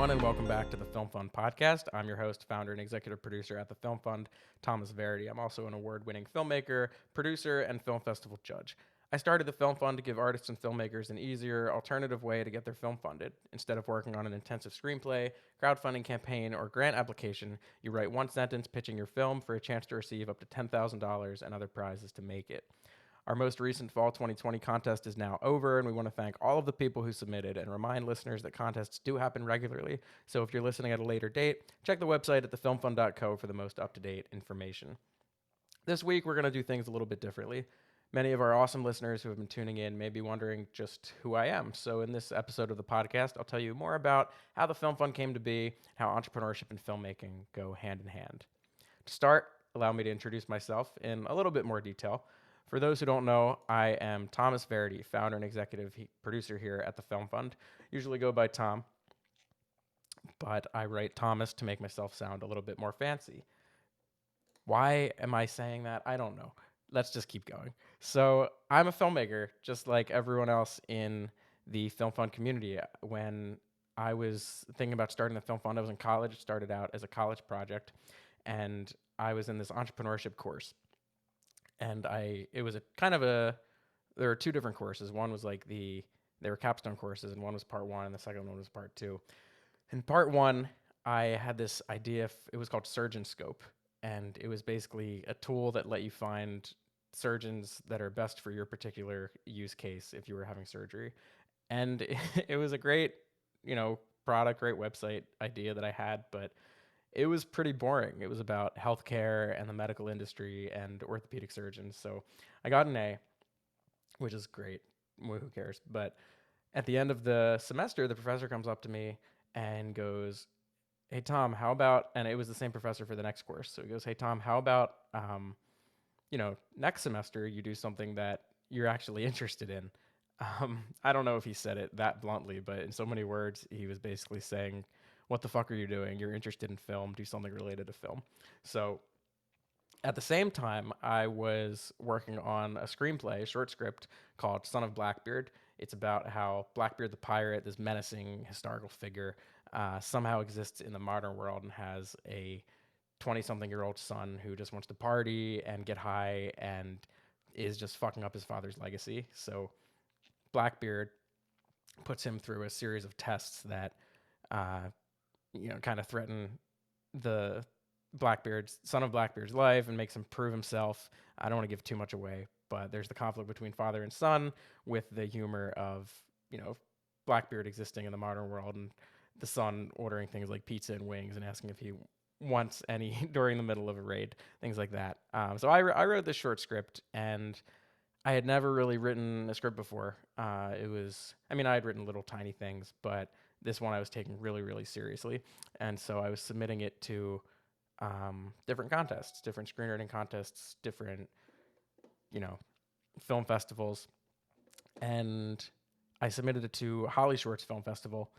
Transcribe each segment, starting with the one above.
everyone, and welcome back to the Film Fund podcast. I'm your host, founder, and executive producer at the Film Fund, Thomas Verdi. I'm also an award-winning filmmaker, producer, and film festival judge. I started the Film Fund to give artists and filmmakers an easier, alternative way to get their film funded. Instead of working on an intensive screenplay, crowdfunding campaign, or grant application, you write one sentence pitching your film for a chance to receive up to $10,000 and other prizes to make it. Our most recent Fall 2020 contest is now over, and we want to thank all of the people who submitted and remind listeners that contests do happen regularly. So if you're listening at a later date, check the website at thefilmfund.co for the most up-to-date information. This week, we're going to do things a little bit differently. Many of our awesome listeners who have been tuning in may be wondering just who I am. So in this episode of the podcast, I'll tell you more about how the Film Fund came to be, how entrepreneurship and filmmaking go hand in hand. To start, allow me to introduce myself in a little bit more detail. For those who don't know, I am Thomas Verdi, founder and executive producer here at the Film Fund. Usually go by Tom, but I write Thomas to make myself sound a little bit more fancy. Why am I saying that? I don't know. Let's just keep going. So I'm a filmmaker, just like everyone else in the Film Fund community. When I was thinking about starting the Film Fund, I was in college. It started out as a college project, and I was in this entrepreneurship course. And it was a kind of a, there were two different courses. One was like they were capstone courses, and one was part one, and the second one was part two. In part one, I had this idea, it was called Surgeon Scope, and it was basically a tool that let you find surgeons that are best for your particular use case if you were having surgery. And it was a great, product, great website idea that I had, but it was pretty boring. It was about healthcare and the medical industry and orthopedic surgeons. So I got an A, which is great. Who cares? But at the end of the semester, the professor comes up to me and goes, "Hey, Tom, how about," and it was the same professor for the next course. So he goes, "Hey, Tom, how about, next semester you do something that you're actually interested in?" I don't know if he said it that bluntly, but in so many words, he was basically saying, "What the fuck are you doing? You're interested in film. Do something related to film." So at the same time, I was working on a screenplay, a short script called Son of Blackbeard. It's about how Blackbeard the pirate, this menacing historical figure, somehow exists in the modern world and has a 20-something-year-old son who just wants to party and get high and is just fucking up his father's legacy. So Blackbeard puts him through a series of tests that, kind of threaten the son of Blackbeard's life and makes him prove himself. I don't want to give too much away, but there's the conflict between father and son with the humor of, Blackbeard existing in the modern world and the son ordering things like pizza and wings and asking if he wants any during the middle of a raid, things like that. So I wrote this short script, and I had never really written a script before. I had written little tiny things, but this one I was taking really, really seriously. And so I was submitting it to different contests, different screenwriting contests, different, film festivals. And I submitted it to Holly Shorts Film Festival,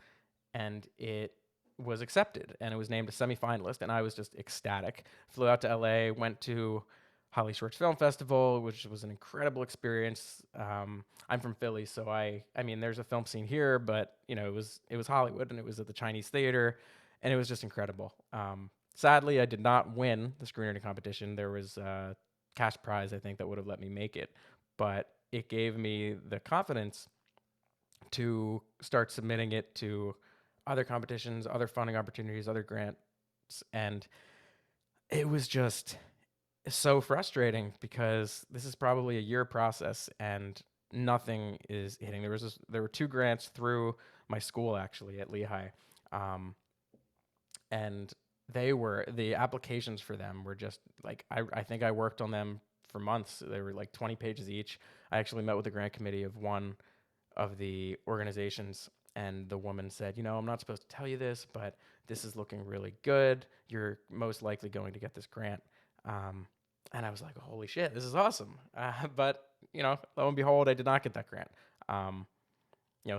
and it was accepted, and it was named a semifinalist, and I was just ecstatic. Flew out to LA, went to Holly Shorts Film Festival, which was an incredible experience. I'm from Philly, so there's a film scene here, but it was Hollywood, and it was at the Chinese Theater, and it was just incredible. Sadly, I did not win the screenwriting competition. There was a cash prize, I think, that would have let me make it, but it gave me the confidence to start submitting it to other competitions, other funding opportunities, other grants, and it was just so frustrating because this is probably a year process and nothing is hitting. There were two grants through my school actually at Lehigh, and the applications for them were just like I think I worked on them for months. They were like 20 pages each. I actually met with the grant committee of one of the organizations, and the woman said, "I'm not supposed to tell you this, but this is looking really good. You're most likely going to get this grant." And I was like, "Holy shit, this is awesome!" But lo and behold, I did not get that grant.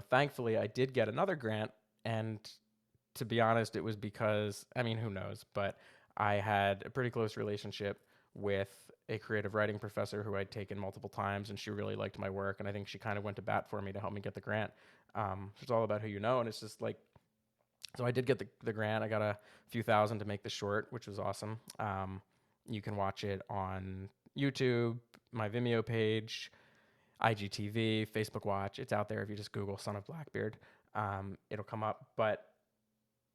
Thankfully, I did get another grant, and to be honest, it was because who knows? But I had a pretty close relationship with a creative writing professor who I'd taken multiple times, and she really liked my work, and I think she kind of went to bat for me to help me get the grant. It's all about who you know, and it's just like So I did get the grant. I got a few thousand to make the short, which was awesome. You can watch it on YouTube, my Vimeo page, IGTV, Facebook Watch. It's out there if you just Google Son of Blackbeard. It'll come up. But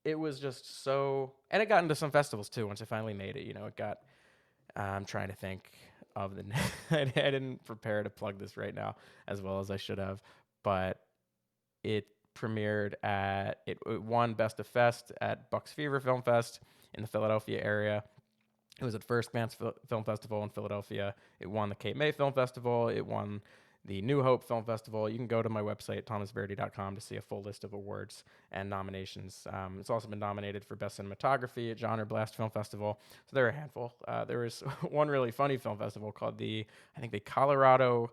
it was just so, and it got into some festivals too once I finally made it. It got, I'm trying to think of the, I didn't prepare to plug this right now as well as I should have, but it premiered it won Best of Fest at Bucks Fever Film Fest in the Philadelphia area. It was at First Glance Film Festival in Philadelphia. It won the Cape May Film Festival. It won the New Hope Film Festival. You can go to my website, thomasverdi.com, to see a full list of awards and nominations. It's also been nominated for Best Cinematography at Genre Blast Film Festival. So there are a handful. There was one really funny film festival called I think the Colorado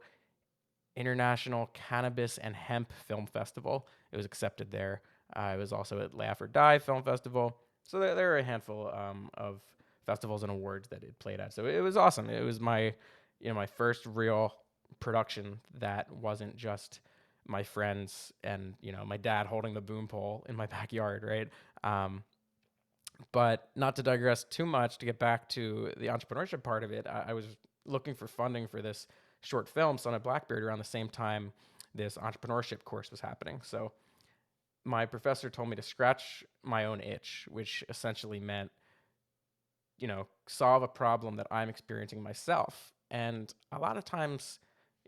International Cannabis and Hemp Film Festival. It was accepted there. It was also at Laugh or Die Film Festival. So there are a handful of festivals and awards that it played at. So it was awesome. It was my first real production that wasn't just my friends and my dad holding the boom pole in my backyard, right? But not to digress too much, to get back to the entrepreneurship part of it, I was looking for funding for this short film, Son of Blackbeard, around the same time this entrepreneurship course was happening. So my professor told me to scratch my own itch, which essentially meant, solve a problem that I'm experiencing myself. And a lot of times,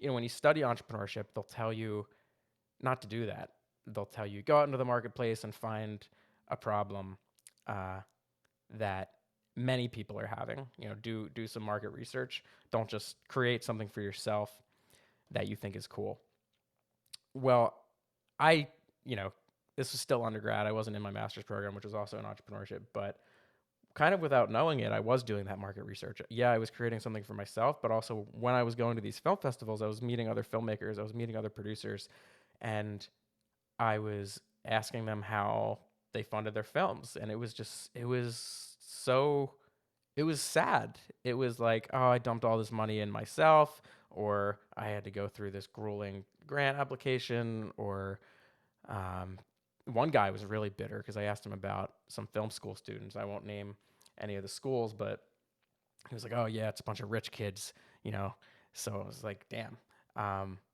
when you study entrepreneurship, they'll tell you not to do that. They'll tell you go out into the marketplace and find a problem that many people are having. Do some market research. Don't just create something for yourself that you think is cool. Well, I, this was still undergrad. I wasn't in my master's program, which was also in entrepreneurship, but kind of without knowing it, I was doing that market research. Yeah, I was creating something for myself, but also when I was going to these film festivals, I was meeting other filmmakers, I was meeting other producers, and I was asking them how they funded their films. And it was sad. It was like, oh, I dumped all this money in myself, or I had to go through this grueling grant application, or one guy was really bitter because I asked him about some film school students. I won't name any of the schools, but he was like, oh, yeah, it's a bunch of rich kids, you know? So I was like, damn.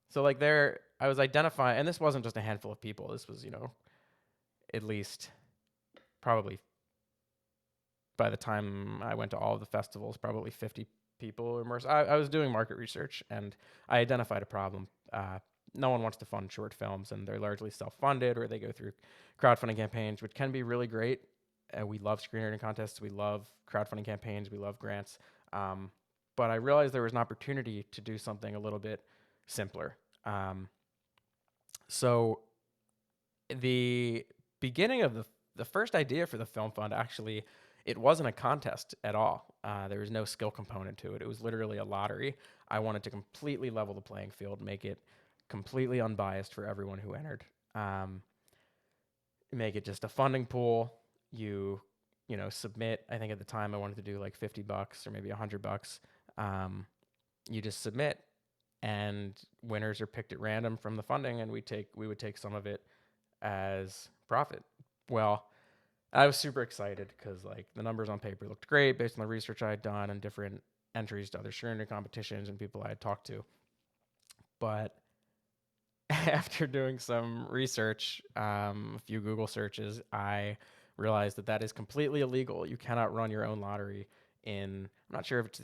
So like I was identifying, and this wasn't just a handful of people. This was, at least probably by the time I went to all of the festivals, probably 50 people immersed. I was doing market research and I identified a problem. No one wants to fund short films, and they're largely self-funded, or they go through crowdfunding campaigns, which can be really great. We love screenwriting contests. We love crowdfunding campaigns. We love grants. But I realized there was an opportunity to do something a little bit simpler. So the beginning of the first idea for the film fund, actually, it wasn't a contest at all. There was no skill component to it. It was literally a lottery. I wanted to completely level the playing field, make it completely unbiased for everyone who entered. Make it just a funding pool. Submit. I think at the time I wanted to do like $50 or maybe $100. You just submit, and winners are picked at random from the funding, and we would take some of it as profit. Well, I was super excited because like the numbers on paper looked great based on the research I had done and different entries to other screenwriting competitions and people I had talked to. But after doing some research, a few Google searches, I realized that is completely illegal. You cannot run your own lottery I'm not sure if it's,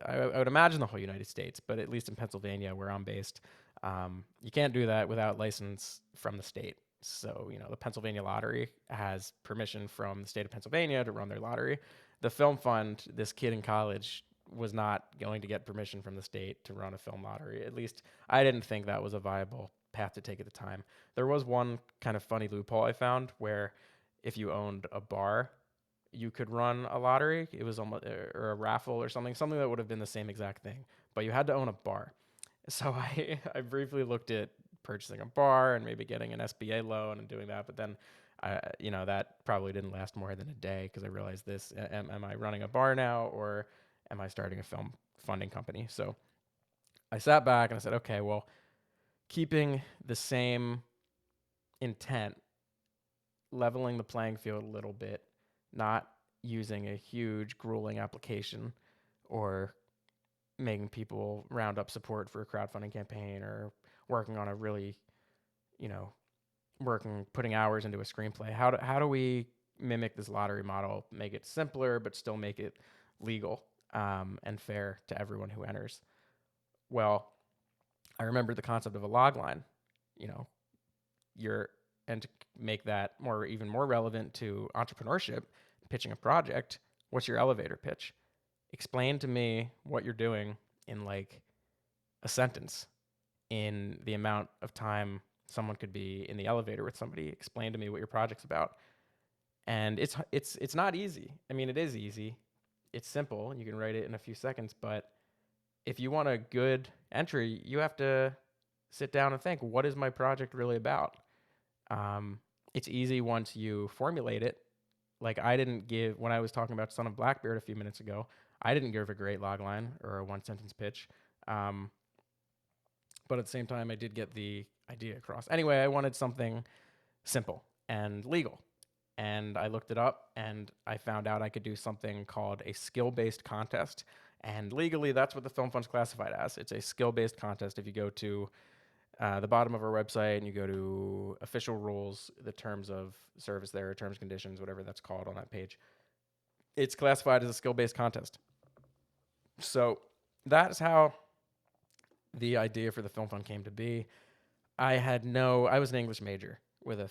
I would imagine the whole United States, but at least in Pennsylvania, where I'm based, you can't do that without license from the state. So, the Pennsylvania Lottery has permission from the state of Pennsylvania to run their lottery. The film fund, this kid in college was not going to get permission from the state to run a film lottery. At least I didn't think that was a viable path to take at the time. There was one kind of funny loophole I found where if you owned a bar, you could run a lottery. It was almost, or a raffle or something that would have been the same exact thing, but you had to own a bar. So I briefly looked at purchasing a bar and maybe getting an SBA loan and doing that, but then that probably didn't last more than a day because I realized this: am I running a bar now, or am I starting a film funding company? So I sat back and I said, okay, well, keeping the same intent, leveling the playing field a little bit, not using a huge, grueling application or making people round up support for a crowdfunding campaign or working on a really, you know, putting hours into a screenplay. How do we mimic this lottery model, make it simpler, but still make it legal and fair to everyone who enters? Well, I remember the concept of a log line, you know, your and to make that even more relevant to entrepreneurship, pitching a project, what's your elevator pitch? Explain to me what you're doing in like a sentence, in the amount of time someone could be in the elevator with somebody. Explain to me what your project's about. And it's not easy. I mean, it is easy. It's simple. You can write it in a few seconds, but if you want a good entry, you have to sit down and think, what is my project really about? It's easy once you formulate it. Like I didn't give, when I was talking about Son of Blackbeard a few minutes ago, I didn't give a great logline or a one sentence pitch. But at the same time, I did get the idea across. Anyway, I wanted something simple and legal. And I looked it up and I found out I could do something called a skill based contest. And legally, that's what the Film Fund's classified as. It's a skill based contest. If you go to the bottom of our website and you go to official rules, the terms of service there, terms, conditions, whatever that's called on that page, it's classified as a skill based contest. So that's how the idea for the Film Fund came to be. I was an English major with a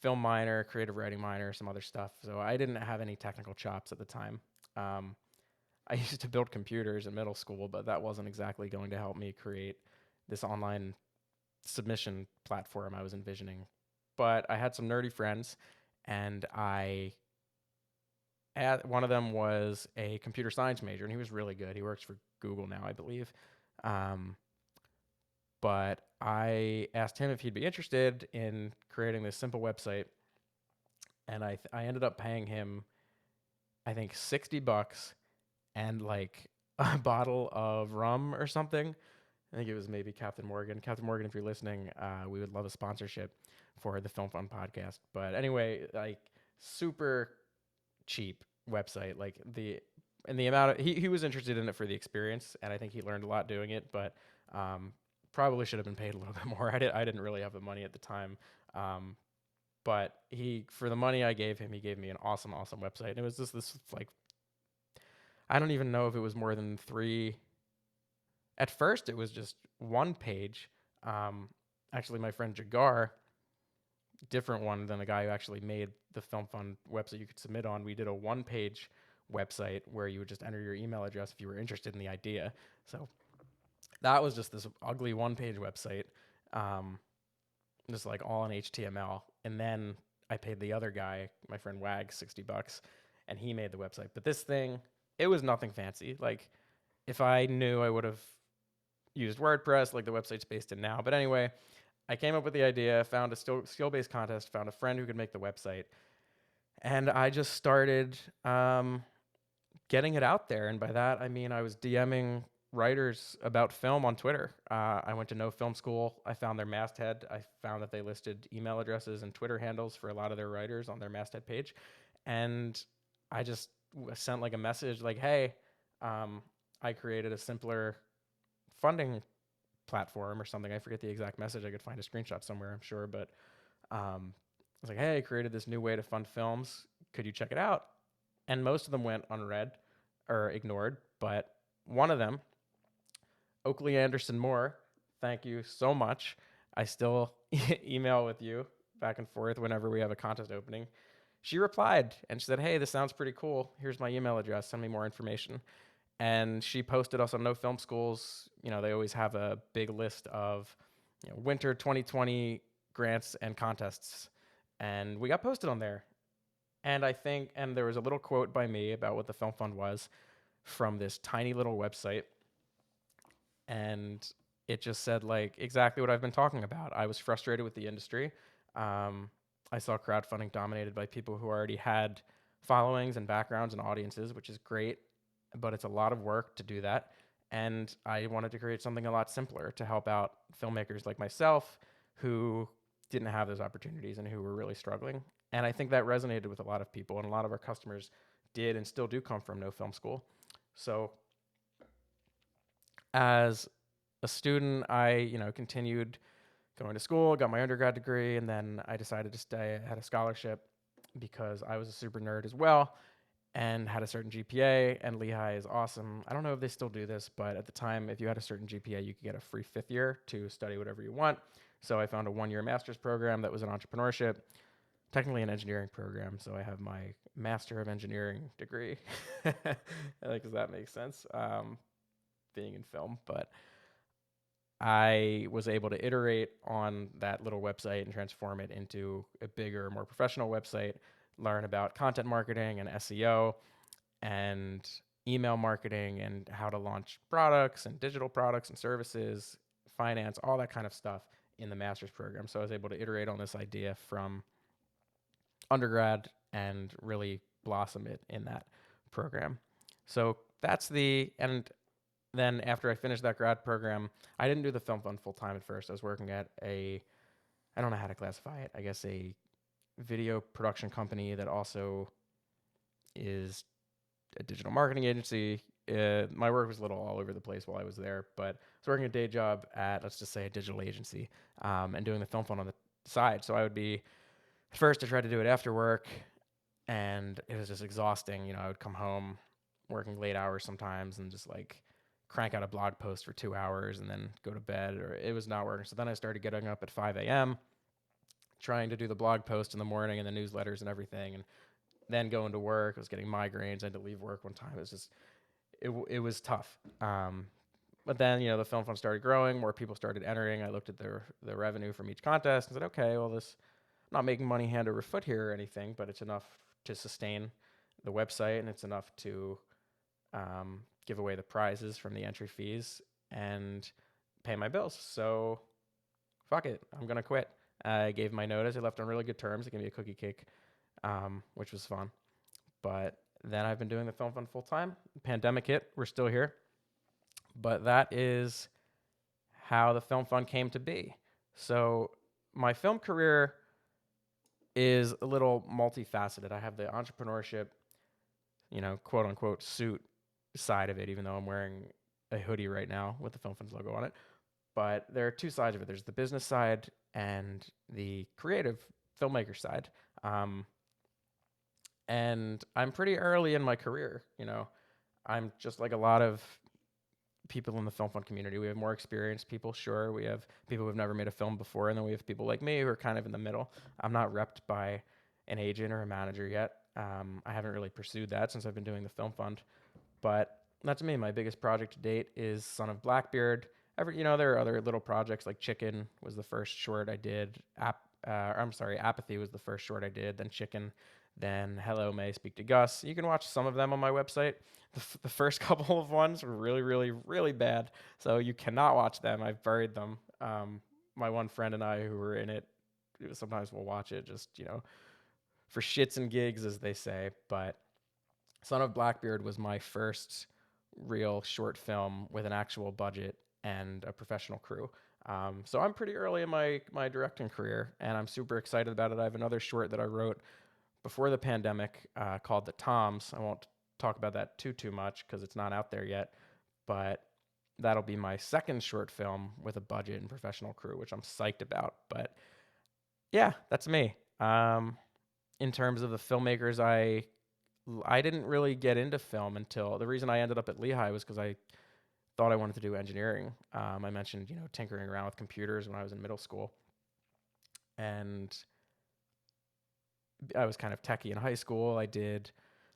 film minor, creative writing minor, some other stuff. So I didn't have any technical chops at the time. I used to build computers in middle school, but that wasn't exactly going to help me create this online submission platform I was envisioning. But I had some nerdy friends, and one of them was a computer science major, and he was really good. He works for Google now, I believe. But I asked him if he'd be interested in creating this simple website, and I ended up paying him, I think, $60 and like a bottle of rum or something. I think it was maybe Captain Morgan. Captain Morgan, if you're listening, we would love a sponsorship for the Film Fund podcast. But anyway, like super cheap website. Like the amount of he was interested in it for the experience, and I think he learned a lot doing it. But probably should have been paid a little bit more. I didn't really have the money at the time. But for the money I gave him, he gave me an awesome website. And it was just this like, I don't even know if it was more than 3. At first, it was just one page. Actually, my friend Jagar, different one than the guy who actually made the Film Fund website you could submit on. We did a one-page website where you would just enter your email address if you were interested in the idea. So that was just this ugly one-page website, just like all in HTML. And then I paid the other guy, my friend Wag, $60, and he made the website. But this thing, it was nothing fancy. Like, if I knew, I would have used WordPress, like the website's based in now. But anyway, I came up with the idea, found a skill-based contest, found a friend who could make the website, and I just started getting it out there. And by that, I mean I was DMing writers about film on Twitter. I went to No Film School. I found their masthead. I found that they listed email addresses and Twitter handles for a lot of their writers on their masthead page. And I just sent like a message like, hey, I created a simpler funding platform or something. I forget the exact message. I could find a screenshot somewhere, I'm sure. But I was like, hey, I created this new way to fund films. Could you check it out? And most of them went unread or ignored. But one of them, Oakley Anderson Moore, thank you so much. I still email with you back and forth whenever we have a contest opening. She replied and she said, hey, this sounds pretty cool. Here's my email address. Send me more information. And she posted us on No Film Schools. They always have a big list of winter 2020 grants and contests. And we got posted on there. And and there was a little quote by me about what the Film Fund was from this tiny little website. And it just said like exactly what I've been talking about. I was frustrated with the industry. I saw crowdfunding dominated by people who already had followings and backgrounds and audiences, which is great, but it's a lot of work to do that. And I wanted to create something a lot simpler to help out filmmakers like myself who didn't have those opportunities and who were really struggling. And I think that resonated with a lot of people, and a lot of our customers did and still do come from no film school. So as a student, I, continued going to school, got my undergrad degree, and then I decided to stay. I had a scholarship because I was a super nerd as well and had a certain GPA, and Lehigh is awesome. I don't know if they still do this, but at the time, if you had a certain GPA, you could get a free fifth year to study whatever you want. So I found a 1-year master's program that was in entrepreneurship, technically an engineering program. So I have my Master of Engineering degree. Like, does that make sense? Being in film, but I was able to iterate on that little website and transform it into a bigger, more professional website, learn about content marketing and SEO and email marketing and how to launch products and digital products and services, finance, all that kind of stuff in the master's program. So I was able to iterate on this idea from undergrad and really blossom it in that program. So and then after I finished that grad program, I didn't do the film fund full time at first. I was working at I don't know how to classify it, I guess a video production company that also is a digital marketing agency. My work was a little all over the place while I was there, but I was working a day job at, let's just say, a digital agency, and doing the film fund on the side. So I would be, at first I tried to do it after work, and it was just exhausting. I would come home working late hours sometimes and just like crank out a blog post for 2 hours and then go to bed, or it was not working. So then I started getting up at 5 a.m., trying to do the blog post in the morning and the newsletters and everything, and then going to work. I was getting migraines. I had to leave work one time. It was just, it was tough. But then, the film fund started growing, more people started entering. I looked at the revenue from each contest and said, okay, well, I'm not making money hand over foot here or anything, but it's enough to sustain the website, and it's enough to give away the prizes from the entry fees and pay my bills. So fuck it, I'm gonna quit. I gave my notice. I left on really good terms. It gave me a cookie cake, which was fun. But then I've been doing the film fund full time. Pandemic hit. We're still here. But that is how the film fund came to be. So my film career is a little multifaceted. I have the entrepreneurship, quote unquote suit side of it, even though I'm wearing a hoodie right now with the Film Fund's logo on it. But there are two sides of it. There's the business side and the creative filmmaker side. And I'm pretty early in my career. I'm just like a lot of people in the film fund community. We have more experienced people, sure. We have people who have never made a film before, and then we have people like me who are kind of in the middle. I'm not repped by an agent or a manager yet. I haven't really pursued that since I've been doing the film fund. But that's me. My biggest project to date is Son of Blackbeard. There are other little projects like Chicken was the first short I did. Apathy was the first short I did. Then Chicken, then Hello May Speak to Gus. You can watch some of them on my website. The first couple of ones were really, really, really bad, so you cannot watch them. I've buried them. My one friend and I who were in it, sometimes we'll watch it just, for shits and gigs, as they say. But Son of Blackbeard was my first real short film with an actual budget and a professional crew. So I'm pretty early in my directing career, and I'm super excited about it. I have another short that I wrote before the pandemic called The Toms. I won't talk about that too much because it's not out there yet, but that'll be my second short film with a budget and professional crew, which I'm psyched about. But yeah, that's me. In terms of the filmmakers, I didn't really get into film until the reason I ended up at Lehigh was because I thought I wanted to do engineering. I mentioned, tinkering around with computers when I was in middle school, and I was kind of techie in high school. I did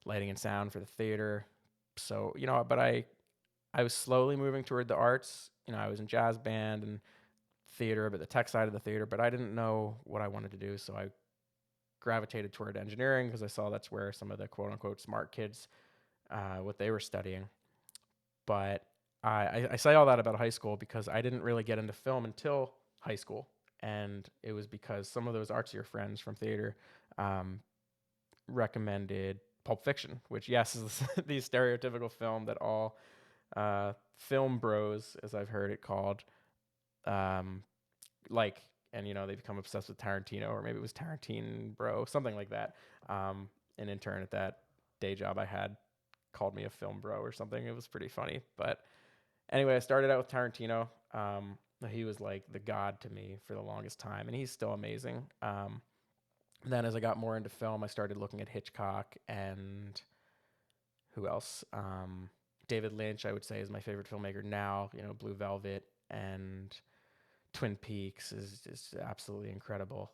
lighting and sound for the theater. So, but I was slowly moving toward the arts. I was in jazz band and theater, but the tech side of the theater, but I didn't know what I wanted to do. So I gravitated toward engineering because I saw that's where some of the quote unquote smart kids, what they were studying. But I say all that about high school because I didn't really get into film until high school. And it was because some of those artsier friends from theater recommended Pulp Fiction, which, yes, is the stereotypical film that all film bros, as I've heard it called, like and they become obsessed with Tarantino, or maybe it was Tarantine bro, something like that. An intern at that day job I had called me a film bro or something. It was pretty funny. But anyway, I started out with Tarantino. He was like the god to me for the longest time, and he's still amazing. Then as I got more into film, I started looking at Hitchcock and who else? David Lynch, I would say, is my favorite filmmaker now. Blue Velvet and Twin Peaks is absolutely incredible.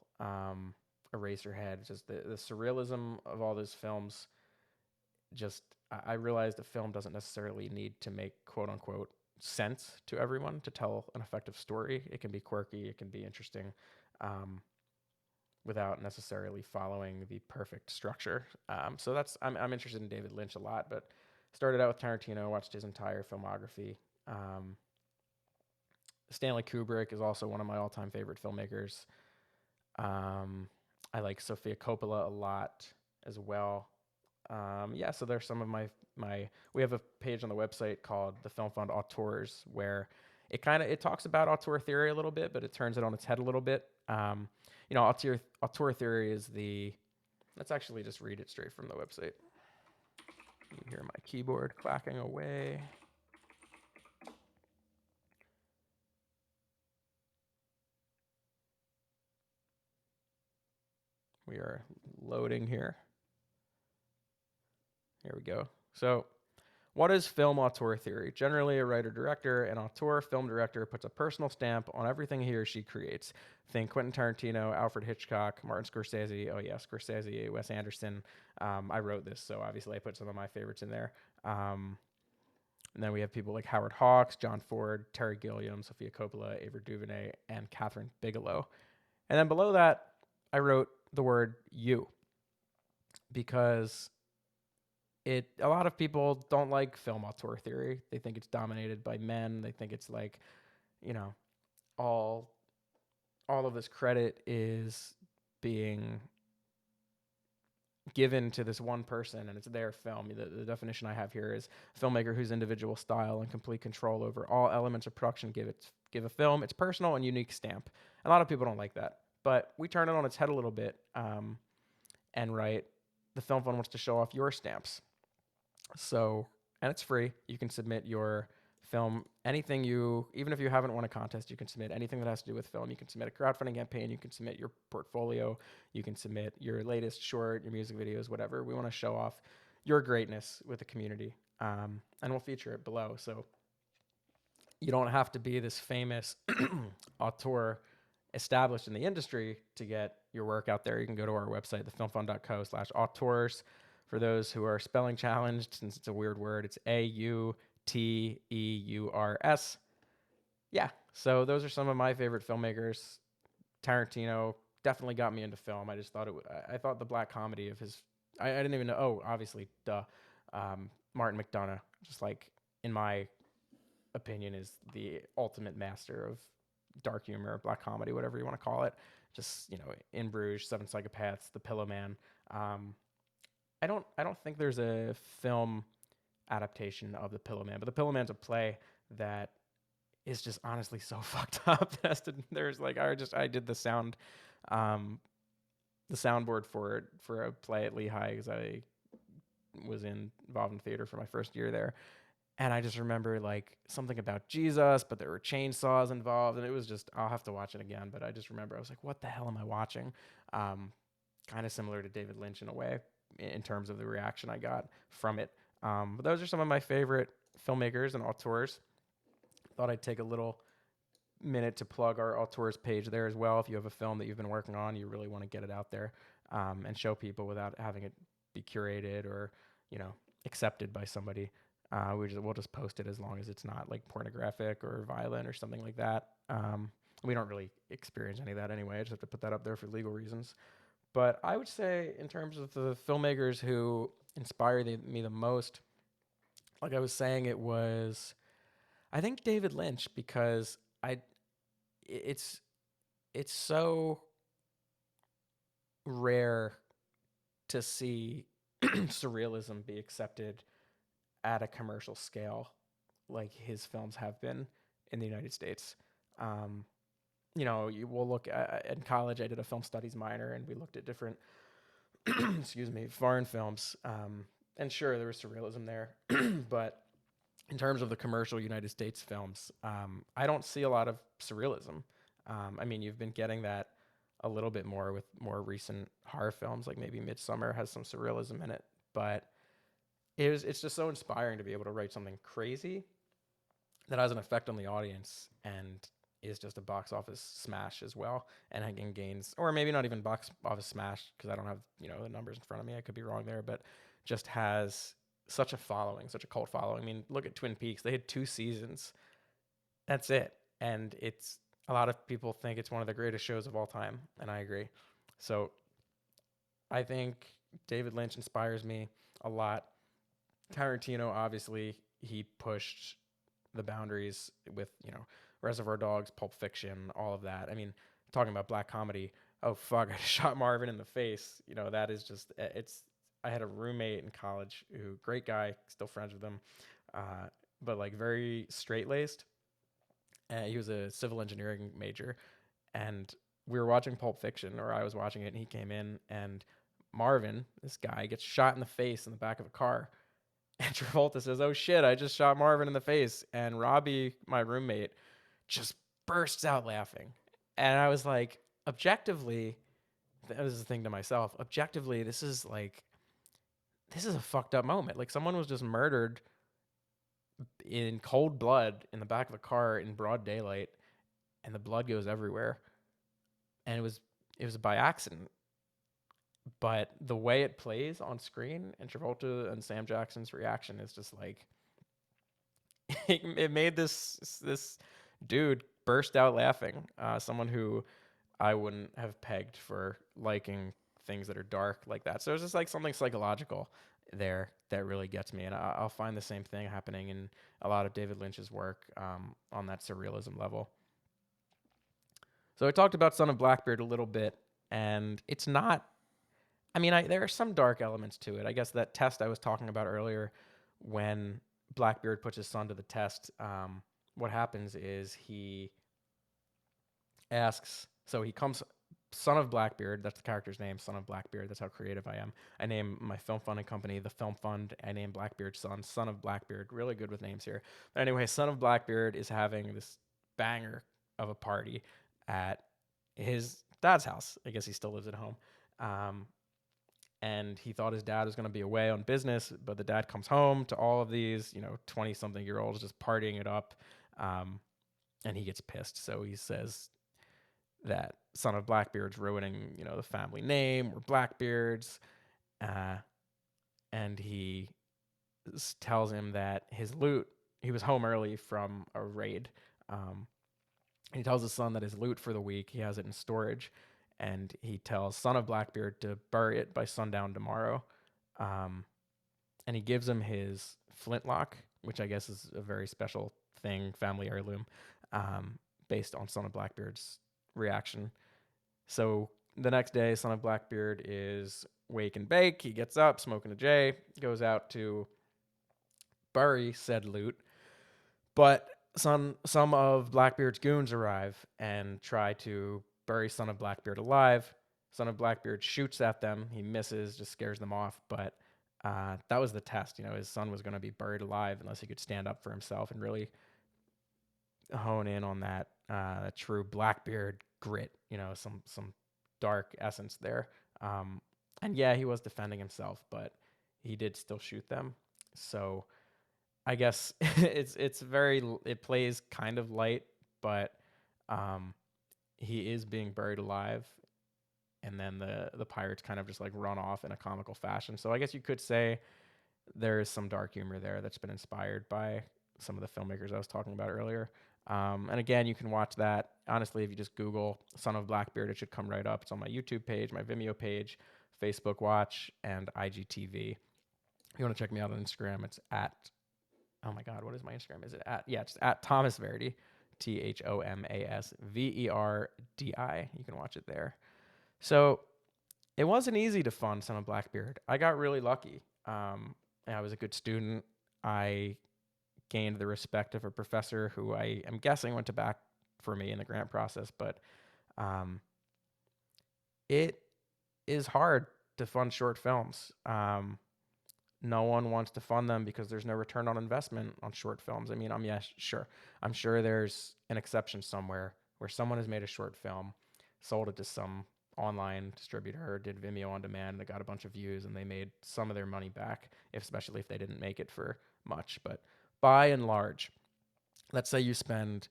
Eraserhead, just the surrealism of all those films. Just I realized a film doesn't necessarily need to make quote unquote sense to everyone to tell an effective story. It can be quirky, it can be interesting, without necessarily following the perfect structure. So I'm interested in David Lynch a lot, but started out with Tarantino, watched his entire filmography. Um, Stanley Kubrick is also one of my all-time favorite filmmakers. Um, I like Sofia Coppola a lot as well. Yeah, so there's some of my. We have a page on the website called the Film Fund Auteurs, where it talks about auteur theory a little bit, but it turns it on its head a little bit. Auteur theory is the. Let's actually just read it straight from the website. You hear my keyboard clacking away. We are loading here. Here we go. So, what is film auteur theory? Generally, a writer-director, an auteur film director puts a personal stamp on everything he or she creates. Think Quentin Tarantino, Alfred Hitchcock, Martin Scorsese. Oh yeah, Scorsese, Wes Anderson. I wrote this, so obviously I put some of my favorites in there. And then we have people like Howard Hawks, John Ford, Terry Gilliam, Sofia Coppola, Ava DuVernay, and Catherine Bigelow. And then below that, I wrote the word "you" because a lot of people don't like film auteur theory. They think it's dominated by men. They think it's like, you know, all of this credit is being given to this one person and it's their film. The definition I have here is filmmaker whose individual style and complete control over all elements of production give a film its personal and unique stamp. A lot of people don't like that, but we turn it on its head a little bit, and write, the Film Fund wants to show off your stamps. So, and it's free. You can submit your film, even if you haven't won a contest, you can submit anything that has to do with film. You can submit a crowdfunding campaign. You can submit your portfolio. You can submit your latest short, your music videos, whatever. We want to show off your greatness with the community, and we'll feature it below. So you don't have to be this famous auteur established in the industry to get your work out there. You can go to our website, thefilmfund.co/auteurs. For those who are spelling challenged, since it's a weird word, it's AUTEURS. Yeah, so those are some of my favorite filmmakers. Tarantino definitely got me into film. I just thought I thought the black comedy of his. I didn't even know. Oh, obviously, duh. Martin McDonagh, just like in my opinion, is the ultimate master of dark humor, black comedy, whatever you want to call it. Just In Bruges, Seven Psychopaths, The Pillow Man. I don't think there's a film adaptation of The Pillow Man, but The Pillow Man's a play that is just honestly so fucked up. There's like I did the soundboard for it for a play at Lehigh because I was involved in theater for my first year there. And I just remember like something about Jesus, but there were chainsaws involved, and it was just, I'll have to watch it again. But I just remember I was like, what the hell am I watching? Kind of similar to David Lynch in a way, in terms of the reaction I got from it. But those are some of my favorite filmmakers and auteurs. Thought I'd take a little minute to plug our auteurs page there as well. If you have a film that you've been working on, you really want to get it out there, and show people without having it be curated or accepted by somebody. We'll just post it as long as it's not like pornographic or violent or something like that. We don't really experience any of that anyway. I just have to put that up there for legal reasons. But I would say, in terms of the filmmakers who inspired me the most, like I was saying, it was, I think, David Lynch, because it's so rare to see surrealism be accepted at a commercial scale like his films have been in the United States. we'll look at, in college. I did a film studies minor, and we looked at different, excuse me, foreign films. And sure, there was surrealism there, but in terms of the commercial United States films, I don't see a lot of surrealism. I mean, you've been getting that a little bit more with more recent horror films, like maybe Midsummer has some surrealism in it, but it's just so inspiring to be able to write something crazy that has an effect on the audience and is just a box office smash as well, and again gains, or maybe not even box office smash because I don't have the numbers in front of me. I could be wrong there, but just has such a following, such a cult following. I mean, look at Twin Peaks; they had 2 seasons. That's it, and it's a lot of people think it's one of the greatest shows of all time, and I agree. So I think David Lynch inspires me a lot. Tarantino, obviously, he pushed the boundaries with, Reservoir Dogs, Pulp Fiction, all of that. I mean, talking about black comedy, oh fuck, I shot Marvin in the face. That is just, it's, I had a roommate in college who, great guy, still friends with him, uh, but like very straight laced. He was a civil engineering major, and we were watching Pulp Fiction, or I was watching it, and he came in, and Marvin, this guy, gets shot in the face in the back of a car. And Travolta says, "Oh shit, I just shot Marvin in the face." And Robbie, my roommate, just bursts out laughing. And I was like, objectively, that was the thing to myself. Objectively, this is a fucked up moment. Like someone was just murdered in cold blood in the back of a car in broad daylight, and the blood goes everywhere. And it was by accident. But the way it plays on screen and Travolta and Sam Jackson's reaction is just like it made this dude burst out laughing. Someone who I wouldn't have pegged for liking things that are dark like that. So it's just like something psychological there that really gets me, and I'll find the same thing happening in a lot of David Lynch's work on that surrealism level. So I talked about Son of Blackbeard a little bit, and it's not. I mean, there are some dark elements to it. I guess that test I was talking about earlier, when Blackbeard puts his son to the test, what happens is he asks, so he comes, Son of Blackbeard, that's the character's name, Son of Blackbeard, that's how creative I am. I name my film funding company the Film Fund. I name Blackbeard's Son of Blackbeard. Really good with names here. But anyway, Son of Blackbeard is having this banger of a party at his dad's house. I guess he still lives at home. And he thought his dad was going to be away on business, but the dad comes home to all of these, 20 something year olds just partying it up. And he gets pissed. So he says that Son of Blackbeard's ruining, the family name. We're Blackbeards. Uh, and he tells him that his loot, he was home early from a raid. He tells his son that his loot for the week, he has it in storage. And he tells Son of Blackbeard to bury it by sundown tomorrow. Um, and he gives him his flintlock, which I guess is a very special thing, family heirloom, based on Son of Blackbeard's reaction. So the next day, Son of Blackbeard is wake and bake. He gets up, smoking a J, goes out to bury said loot. But some of Blackbeard's goons arrive and try to bury Son of Blackbeard alive. Son of Blackbeard shoots at them. He misses, just scares them off. But that was the test. His son was going to be buried alive unless he could stand up for himself and really hone in on that true Blackbeard grit. Some dark essence there. And yeah, he was defending himself, but he did still shoot them. So I guess it plays kind of light, but he is being buried alive, and then the pirates kind of just like run off in a comical fashion. So I guess you could say there is some dark humor there that's been inspired by some of the filmmakers I was talking about earlier. And again, you can watch that. Honestly, if you just Google Son of Blackbeard, it should come right up. It's on my YouTube page, my Vimeo page, Facebook Watch, and IGTV. If you want to check me out on Instagram, it's at, oh my God, what is my Instagram? Is it at, yeah, it's at Thomas Verdi, ThomasVerdi. You can watch it there. So it wasn't easy to fund Son of Blackbeard. I got really lucky. I was a good student. I gained the respect of a professor who I am guessing went for me in the grant process. But um, it is hard to fund short films. No one wants to fund them because there's no return on investment on short films. I mean, sure. I'm sure there's an exception somewhere where someone has made a short film, sold it to some online distributor, or did Vimeo on demand, and they got a bunch of views and they made some of their money back, especially if they didn't make it for much. But by and large, let's say you spend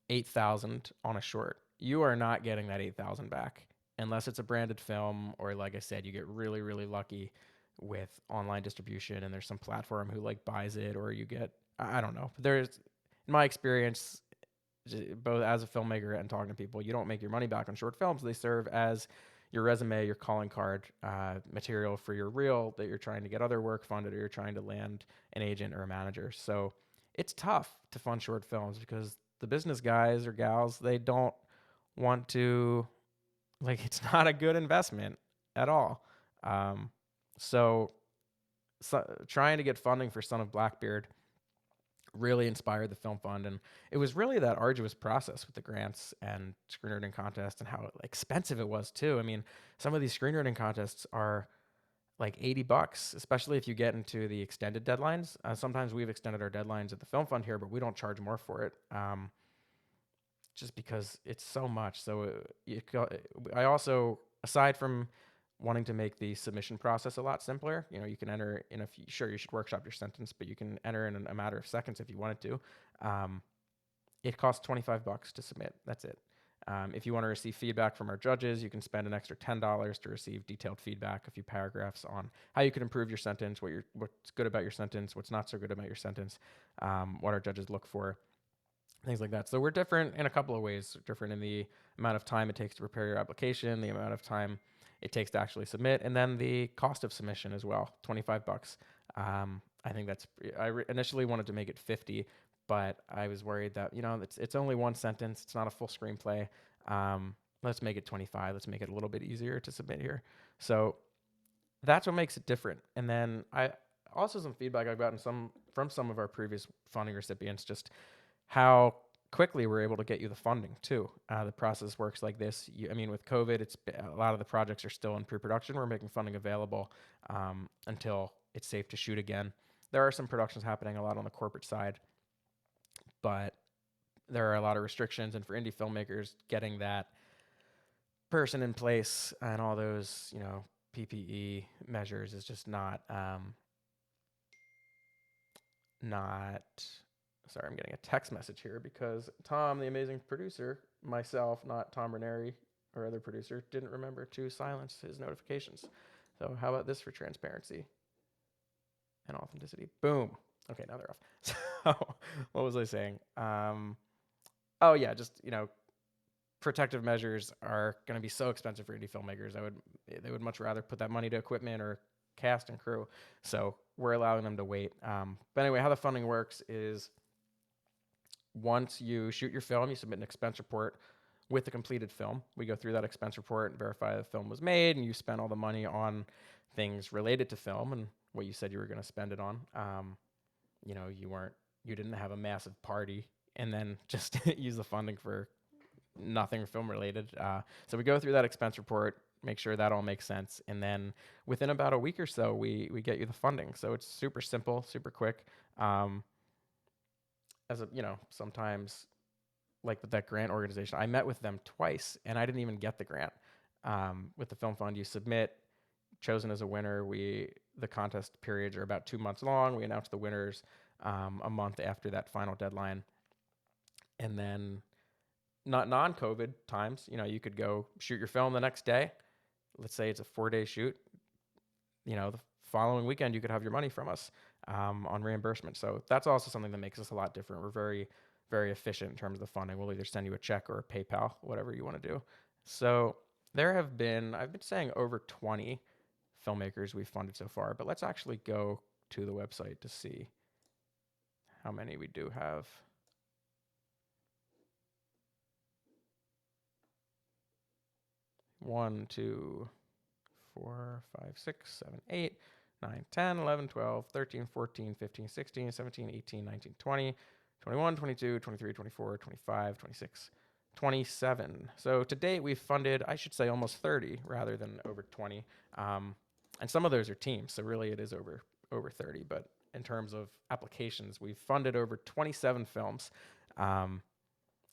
8,000 on a short, you are not getting that 8,000 back unless it's a branded film, or like I said, you get really, really lucky with online distribution and there's some platform who like buys it, or you get, I don't know. There's, in my experience, both as a filmmaker and talking to people, you don't make your money back on short films. They serve as your resume, your calling card, material for your reel that you're trying to get other work funded, or you're trying to land an agent or a manager. So it's tough to fund short films because the business guys or gals, they don't want to, like, it's not a good investment at all. Um, so, trying to get funding for Son of Blackbeard really inspired the film fund, and it was really that arduous process with the grants and screenwriting contest, and how expensive it was too. I mean, some of these screenwriting contests are like $80, especially if you get into the extended deadlines. Sometimes we've extended our deadlines at the film fund here, but we don't charge more for it, just because it's so much. So I also, aside from wanting to make the submission process a lot simpler, you can enter in sure, you should workshop your sentence, but you can enter in a matter of seconds if you wanted to. It costs $25 to submit. That's it. If you want to receive feedback from our judges, you can spend an extra $10 to receive detailed feedback, a few paragraphs on how you can improve your sentence, what's good about your sentence, what's not so good about your sentence, what our judges look for, things like that. So we're different in a couple of ways. We're different in the amount of time it takes to prepare your application, the amount of time it takes to actually submit, and then the cost of submission as well, $25. I think initially wanted to make it 50, but I was worried that, it's only one sentence. It's not a full screenplay. Let's make it 25. Let's make it a little bit easier to submit here. So that's what makes it different. And then also some feedback I've gotten from some of our previous funding recipients, just how quickly we're able to get you the funding too. The process works like this. With COVID, a lot of the projects are still in pre-production. We're making funding available until it's safe to shoot again. There are some productions happening a lot on the corporate side, but there are a lot of restrictions. And for indie filmmakers, getting that person in place and all those, PPE measures is just not. Sorry, I'm getting a text message here because Tom, the amazing producer, myself, not Tom Ranieri, our other producer, didn't remember to silence his notifications. So how about this for transparency and authenticity? Boom. Okay, now they're off. So what was I saying? Oh yeah, just, protective measures are going to be so expensive for indie filmmakers. They would much rather put that money to equipment or cast and crew. So we're allowing them to wait. But anyway, how the funding works is, once you shoot your film, you submit an expense report with the completed film. We go through that expense report and verify the film was made, and you spent all the money on things related to film and what you said you were going to spend it on. You didn't have a massive party and then just use the funding for nothing film related. So we go through that expense report, make sure that all makes sense, and then within about a week or so, we get you the funding. So it's super simple, super quick. Sometimes, like with that grant organization, I met with them twice and I didn't even get the grant. With the film fund, you submit, chosen as a winner. The contest periods are about 2 months long. We announce the winners a month after that final deadline. And then, not non-COVID times, you could go shoot your film the next day. Let's say it's a 4-day shoot. The following weekend, you could have your money from us on reimbursement. So that's also something that makes us a lot different. We're very, very efficient in terms of the funding. We'll either send you a check or a PayPal, whatever you want to do. So I've been saying over 20 filmmakers we've funded so far, but let's actually go to the website to see how many we do have. 1, 2, 4, 5, 6, 7, 8, 9, 10, 11, 12, 13, 14, 15, 16, 17, 18, 19, 20, 21, 22, 23, 24, 25, 26, 27. So to date, we've funded, I should say, almost 30 rather than over 20. Um, and some of those are teams, so really it is over 30. But in terms of applications, we've funded over 27 films. Um,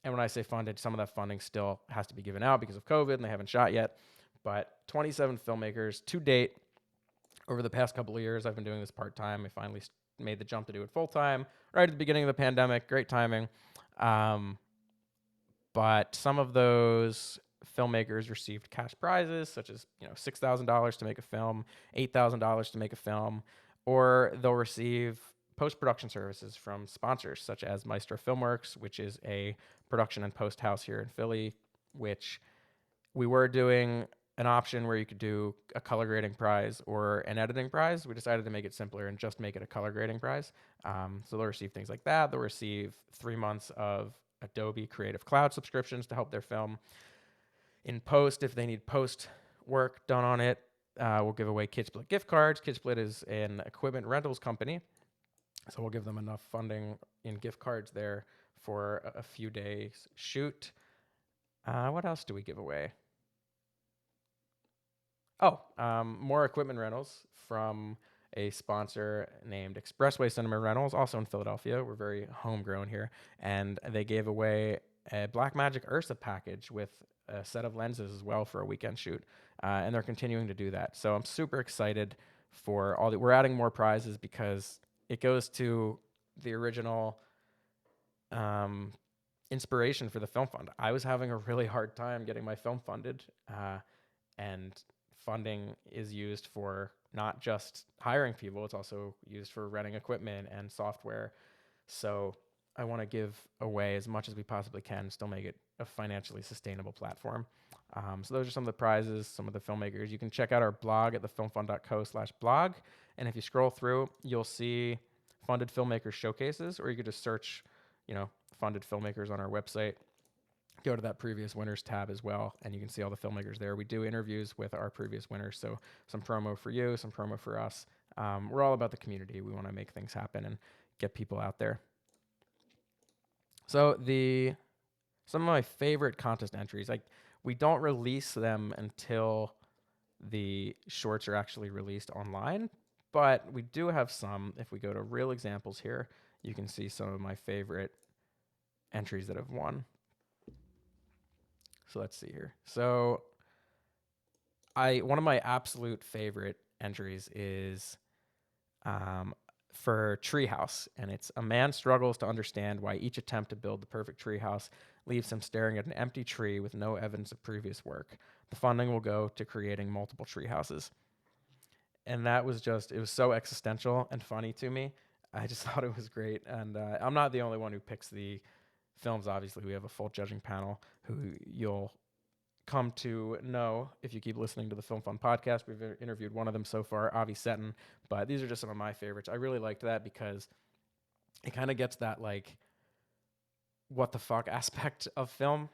and when I say funded, some of that funding still has to be given out because of COVID and they haven't shot yet. But 27 filmmakers to date. Over the past couple of years, I've been doing this part time. I finally made the jump to do it full time right at the beginning of the pandemic. Great timing. Um, but some of those filmmakers received cash prizes, such as $6,000 to make a film, $8,000 to make a film, or they'll receive post production services from sponsors such as Maestro Filmworks, which is a production and post house here in Philly, which we were doing an option where you could do a color grading prize or an editing prize. We decided to make it simpler and just make it a color grading prize. So they'll receive things like that. They'll receive 3 months of Adobe Creative Cloud subscriptions to help their film in post if they need post work done on it. We'll give away KidSplit gift cards. KidSplit is an equipment rentals company, so we'll give them enough funding in gift cards there for a few days shoot. What else do we give away? More equipment rentals from a sponsor named Expressway Cinema Rentals, also in Philadelphia. We're very homegrown here. And they gave away a Blackmagic Ursa package with a set of lenses as well for a weekend shoot. And they're continuing to do that. So I'm super excited for all that. We're adding more prizes because it goes to the original inspiration for the film fund. I was having a really hard time getting my film funded. And funding is used for not just hiring people, it's also used for renting equipment and software. So I want to give away as much as we possibly can, still make it a financially sustainable platform. So those are some of the prizes, some of the filmmakers. You can check out our blog at thefilmfund.co/blog. And if you scroll through, you'll see funded filmmakers showcases, or you could just search, funded filmmakers on our website. Go to that previous winners tab as well, and you can see all the filmmakers there. We do interviews with our previous winners, so some promo for you, some promo for us. We're all about the community. We want to make things happen and get people out there. So some of my favorite contest entries, we don't release them until the shorts are actually released online, but we do have some. If we go to real examples here, you can see some of my favorite entries that have won. So let's see here. So one of my absolute favorite entries is for Treehouse, and it's a man struggles to understand why each attempt to build the perfect treehouse leaves him staring at an empty tree with no evidence of previous work. The funding will go to creating multiple treehouses. And that was it was so existential and funny to me. I just thought it was great. And I'm not the only one who picks the films. Obviously, we have a full judging panel who you'll come to know if you keep listening to the Film Fund podcast. We've interviewed one of them so far, Avi Seton, but these are just some of my favorites. I really liked that because it kind of gets that what the fuck aspect of film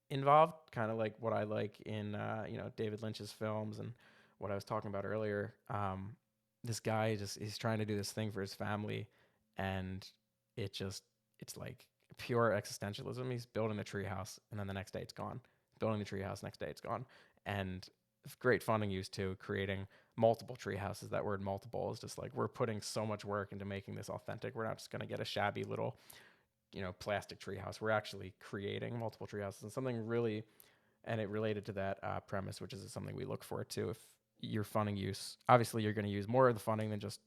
involved, kind of like what I like in David Lynch's films and what I was talking about earlier. This guy he's trying to do this thing for his family, and it's like pure existentialism. He's building a treehouse, and then the next day it's gone. Building the treehouse, next day it's gone. And great funding used to creating multiple tree houses. That word multiple is just like, we're putting so much work into making this authentic. We're not just going to get a shabby little, plastic tree house. We're actually creating multiple tree houses, and something really, and it related to that premise, which is something we look for too. If your funding use, obviously you're going to use more of the funding than just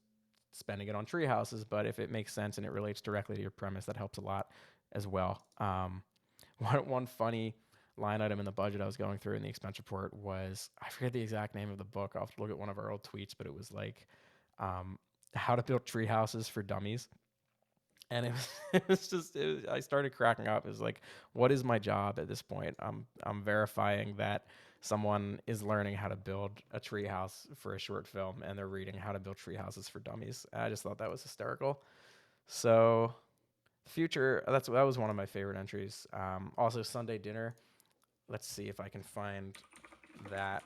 spending it on tree houses, but if it makes sense and it relates directly to your premise, that helps a lot as well. One funny line item in the budget I was going through in the expense report was, I forget the exact name of the book. I'll have to look at one of our old tweets, but it was like how to build tree houses for dummies. And I started cracking up. It was like, what is my job at this point? I'm verifying that someone is learning how to build a tree house for a short film, and they're reading how to build tree houses for dummies. I just thought that was hysterical. So future, that was one of my favorite entries. Also Sunday dinner. Let's see if I can find that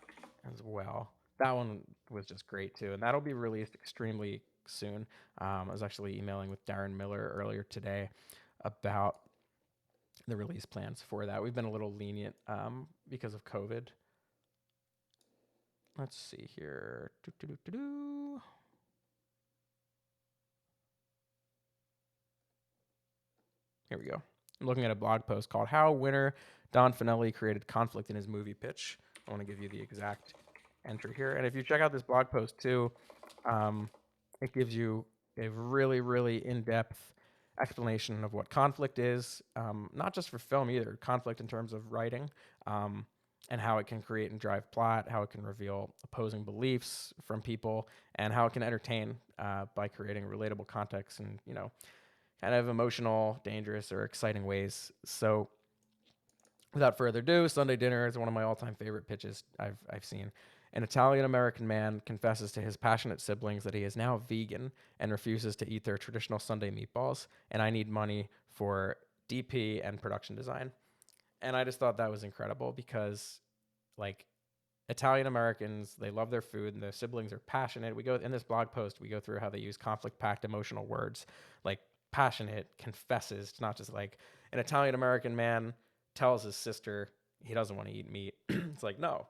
as well. That one was just great too, and that'll be released extremely soon. I was actually emailing with Darren Miller earlier today about the release plans for that. We've been a little lenient because of COVID. Let's see here. Here we go. I'm looking at a blog post called How Winner Don Finelli Created Conflict in His Movie Pitch. I want to give you the exact entry here. And if you check out this blog post too, it gives you a really, really in-depth explanation of what conflict is, not just for film either, conflict in terms of writing, and how it can create and drive plot, how it can reveal opposing beliefs from people, and how it can entertain by creating relatable context and, kind of emotional, dangerous, or exciting ways. So without further ado, Sunday Dinner is one of my all-time favorite pitches I've seen. An Italian-American man confesses to his passionate siblings that he is now vegan and refuses to eat their traditional Sunday meatballs, and I need money for DP and production design. And I just thought that was incredible because, like, Italian Americans, they love their food and their siblings are passionate. We go in this blog post, we go through how they use conflict-packed emotional words like passionate, confesses. It's not just like an Italian American man tells his sister he doesn't want to eat meat. It's like, no.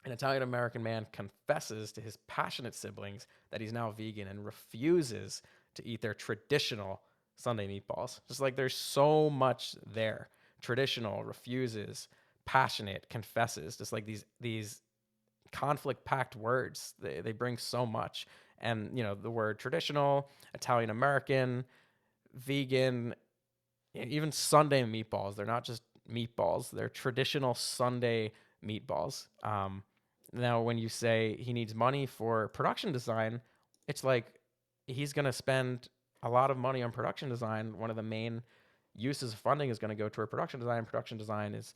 An Italian American man confesses to his passionate siblings that he's now vegan and refuses to eat their traditional Sunday meatballs. Just like there's so much there. Traditional, refuses, passionate, confesses. Just like these conflict packed words. They bring so much. And the word traditional, Italian American, vegan, even Sunday meatballs. They're not just meatballs. They're traditional Sunday meatballs. Now, when you say he needs money for production design, it's like he's going to spend a lot of money on production design. One of the main uses of funding is going to go toward production design. Production design is,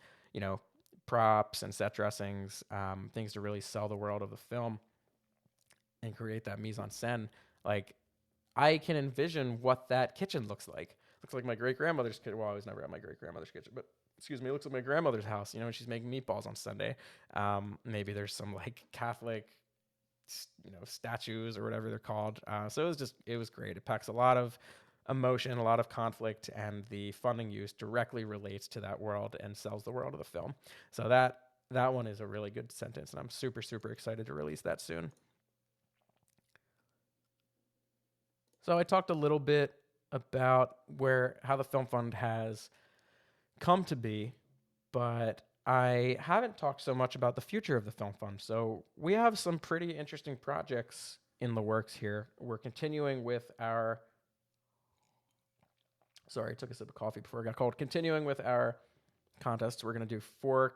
props and set dressings, things to really sell the world of the film and create that mise en scène. Like, I can envision what that kitchen looks like. Looks like my great-grandmother's kitchen. Well, I was never at my great-grandmother's kitchen, but excuse me, it looks like my grandmother's house, and she's making meatballs on Sunday. Maybe there's some like Catholic, statues or whatever they're called. So it was great. It packs a lot of emotion, a lot of conflict, and the funding use directly relates to that world and sells the world of the film. So that one is a really good sentence, and I'm super, super excited to release that soon. So I talked a little bit about how the Film Fund has come to be, but I haven't talked so much about the future of the Film Fund. So we have some pretty interesting projects in the works here. We're continuing with our Sorry, I took a sip of coffee before I got cold. Continuing with our contests, we're going to do 4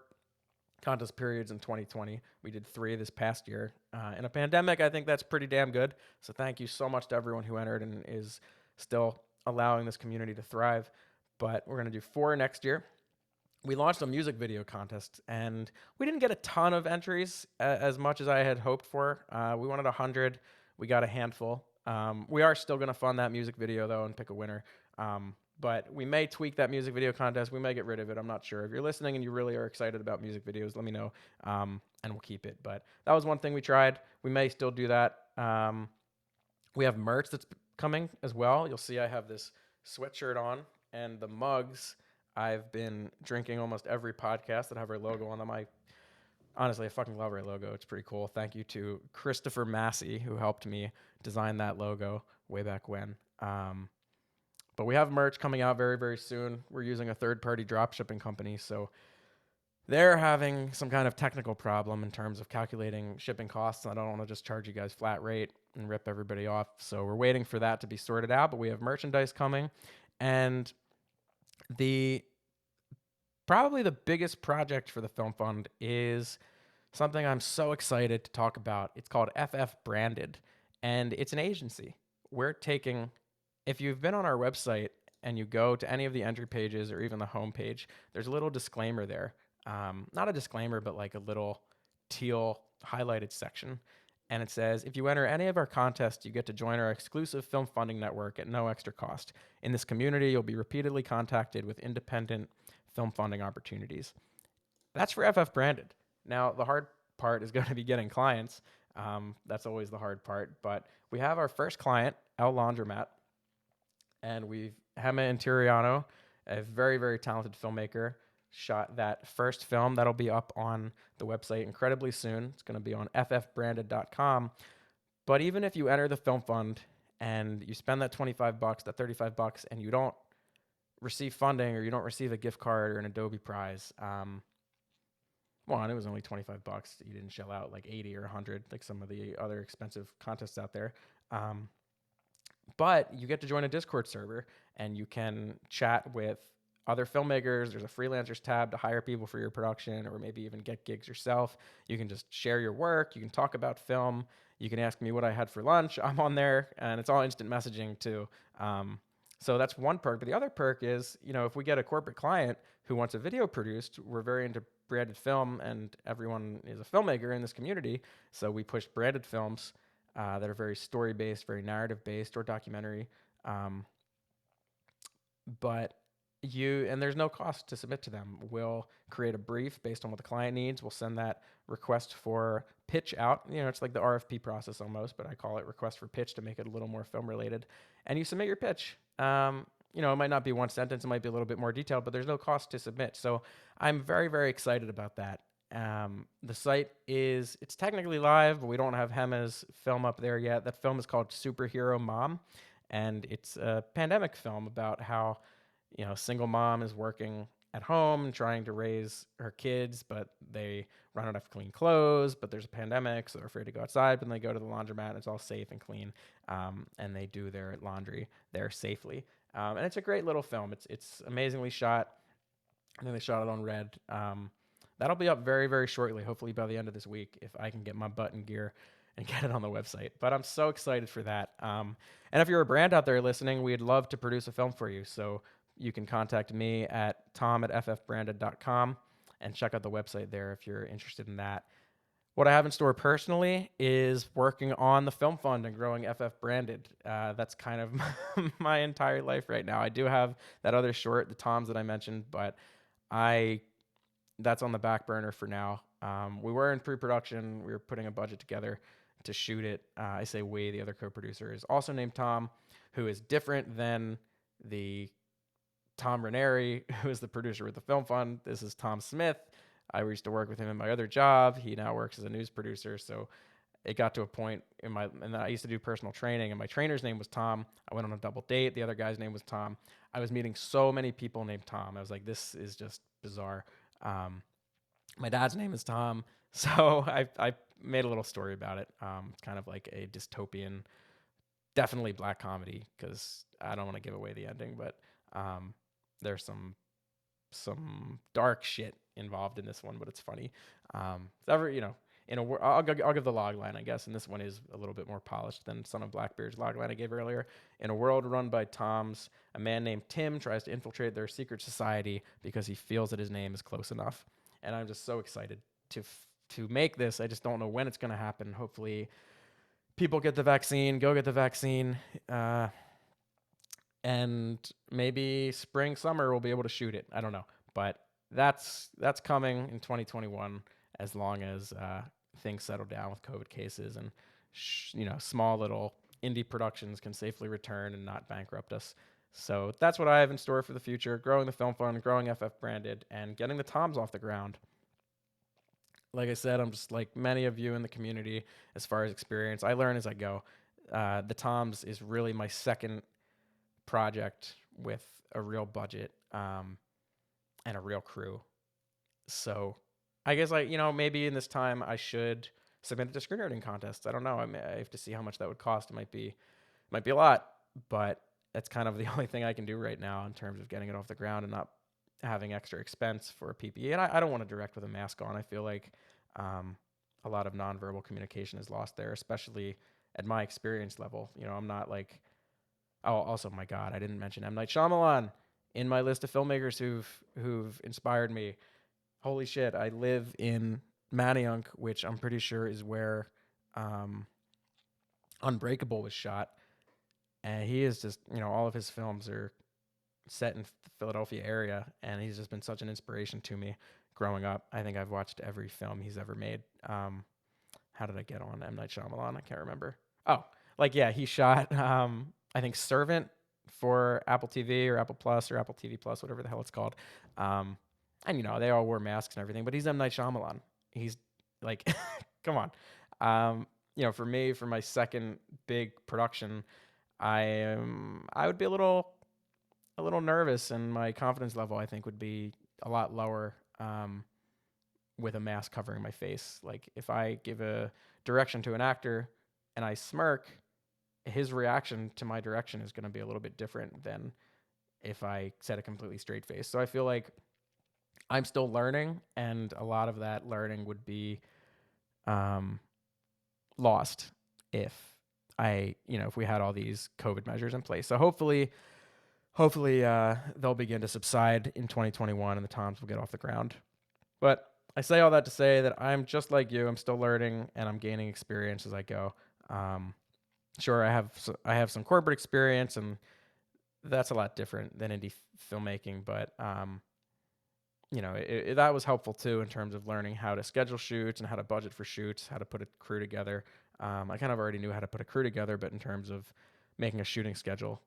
contest periods in 2020. We did 3 this past year. In a pandemic, I think that's pretty damn good. So thank you so much to everyone who entered and is still allowing this community to thrive. But we're going to do 4 next year. We launched a music video contest, and we didn't get a ton of entries, as much as I had hoped for. We wanted 100. We got a handful. We are still going to fund that music video, though, and pick a winner. But we may tweak that music video contest. We may get rid of it. I'm not sure. If you're listening and you really are excited about music videos, let me know, and we'll keep it. But that was one thing we tried. We may still do that. We have merch that's coming as well. You'll see I have this sweatshirt on, and the mugs. I've been drinking almost every podcast that have our logo on them. Honestly, I fucking love our logo. It's pretty cool. Thank you to Christopher Massey, who helped me design that logo way back when. But we have merch coming out very, very soon. We're using a third-party drop shipping company, so they're having some kind of technical problem in terms of calculating shipping costs. I don't want to just charge you guys flat rate and rip everybody off. So we're waiting for that to be sorted out, but we have merchandise coming. And probably the biggest project for the Film Fund is something I'm so excited to talk about. It's called FF Branded, and it's an agency. If you've been on our website and you go to any of the entry pages or even the homepage, there's a little disclaimer there. Not a disclaimer, but like a little teal highlighted section. And it says, if you enter any of our contests, you get to join our exclusive film funding network at no extra cost. In this community, you'll be repeatedly contacted with independent film funding opportunities. That's for FF Branded. Now, the hard part is going to be getting clients. That's always the hard part. But we have our first client, El Laundromat. and Hema Inturiano, a very, very talented filmmaker, shot that first film that'll be up on the website incredibly soon. It's going to be on ffbranded.com. But even if you enter the film fund and you spend that 25 bucks, that 35 bucks, and you don't receive funding or you don't receive a gift card or an Adobe prize, well, and it was only 25 bucks. You didn't shell out like 80 or 100 like some of the other expensive contests out there. Um, but you get to join a Discord server and you can chat with other filmmakers. There's a freelancers tab to hire people for your production or maybe even get gigs yourself. You can just share your work. You can talk about film. You can ask me what I had for lunch. I'm on there, and it's all instant messaging too. So that's one perk. But the other perk is, if we get a corporate client who wants a video produced, we're very into branded film, and everyone is a filmmaker in this community. So we push branded films that are very story based, very narrative based, or documentary. Um, but and there's no cost to submit to them. We'll create a brief based on what the client needs. We'll send that request for pitch out. It's like the RFP process almost, but I call it request for pitch to make it a little more film related. And you submit your pitch. It might not be one sentence, it might be a little bit more detailed, but there's no cost to submit. So I'm very, very excited about that. The site it's technically live, but we don't have Hema's film up there yet. That film is called Superhero Mom, and it's a pandemic film about how, single mom is working at home and trying to raise her kids, but they run out of clean clothes, but there's a pandemic, so they're afraid to go outside, but then they go to the laundromat and it's all safe and clean, and they do their laundry there safely. And it's a great little film. It's amazingly shot. I think they shot it on Red. That'll be up very, very shortly, hopefully by the end of this week, if I can get my butt in gear and get it on the website. But I'm so excited for that. And if you're a brand out there listening, we'd love to produce a film for you. So you can contact me at tom@ffbranded.com and check out the website there if you're interested in that. What I have in store personally is working on the film fund and growing FF Branded. That's kind of my entire life right now. I do have that other short, the Toms that I mentioned, but that's on the back burner for now. We were in pre-production. We were putting a budget together to shoot it. I say we, the other co-producer is also named Tom, who is different than the Tom Ranieri, who is the producer with the Film Fund. This is Tom Smith. I used to work with him in my other job. He now works as a news producer. So it got to a point and I used to do personal training, and my trainer's name was Tom. I went on a double date. The other guy's name was Tom. I was meeting so many people named Tom. I was like, this is just bizarre. My dad's name is Tom. So I made a little story about it. It's kind of like a dystopian, definitely black comedy, because I don't want to give away the ending, but there's some dark shit involved in this one, but it's funny. I'll give the log line, I guess, and this one is a little bit more polished than Son of Blackbeard's log line I gave earlier. In a world run by Toms, a man named Tim tries to infiltrate their secret society because he feels that his name is close enough. And I'm just so excited to make this. I just don't know when it's going to happen. Hopefully, people get the vaccine, go get the vaccine, and maybe spring, summer we'll be able to shoot it. I don't know, but that's coming in 2021 as long as things settle down with COVID cases and small little indie productions can safely return and not bankrupt us. So that's what I have in store for the future: growing the film fund, growing FF Branded, and getting the Toms off the ground. Like I said, I'm just like many of you in the community as far as experience. I learn as I go. The Toms is really my second project with a real budget and a real crew. So I guess maybe in this time I should submit it to screenwriting contests. I don't know. I have to see how much that would cost. It might be a lot, but that's kind of the only thing I can do right now in terms of getting it off the ground and not having extra expense for a PPE. And I don't want to direct with a mask on. I feel like a lot of nonverbal communication is lost there, especially at my experience level. I'm not like, oh, also, my God, I didn't mention M. Night Shyamalan in my list of filmmakers who've inspired me. Holy shit, I live in Manayunk, which I'm pretty sure is where Unbreakable was shot. And he is just, all of his films are set in the Philadelphia area, and he's just been such an inspiration to me growing up. I think I've watched every film he's ever made. How did I get on M. Night Shyamalan? I can't remember. Oh, he shot, I think, Servant, for Apple TV or Apple Plus or Apple TV Plus, whatever the hell it's called. Um, and they all wore masks and everything, but he's M. Night Shyamalan. He's like, come on. For me, for my second big production, I would be a little nervous, and my confidence level, I think, would be a lot lower with a mask covering my face. Like, if I give a direction to an actor and I smirk, his reaction to my direction is going to be a little bit different than if I set a completely straight face. So I feel like I'm still learning, and a lot of that learning would be um, lost if if we had all these COVID measures in place. So hopefully they'll begin to subside in 2021 and the Toms will get off the ground. But I say all that to say that I'm just like you. I'm still learning and I'm gaining experience as I go. Sure, I have some corporate experience, and that's a lot different than indie filmmaking. But that was helpful too in terms of learning how to schedule shoots and how to budget for shoots, how to put a crew together. I kind of already knew how to put a crew together, but in terms of making a shooting schedule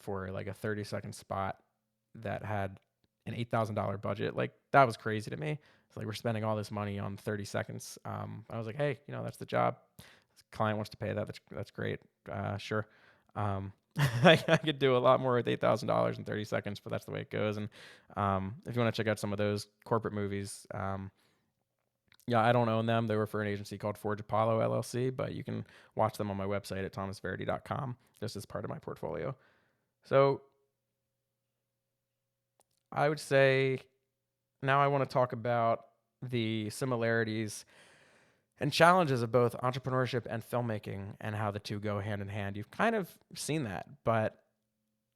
for like a 30-second spot that had an $8,000 budget, like that was crazy to me. It's like we're spending all this money on 30 seconds. I was like, hey, that's the job. The client wants to pay that. That's great. Sure. I could do a lot more with $8,000 in 30 seconds, but that's the way it goes. And if you want to check out some of those corporate movies, yeah, I don't own them. They were for an agency called Forge Apollo LLC, but you can watch them on my website at thomasverdi.com, just as part of my portfolio. So I would say now I want to talk about the similarities and challenges of both entrepreneurship and filmmaking and how the two go hand in hand. You've kind of seen that, but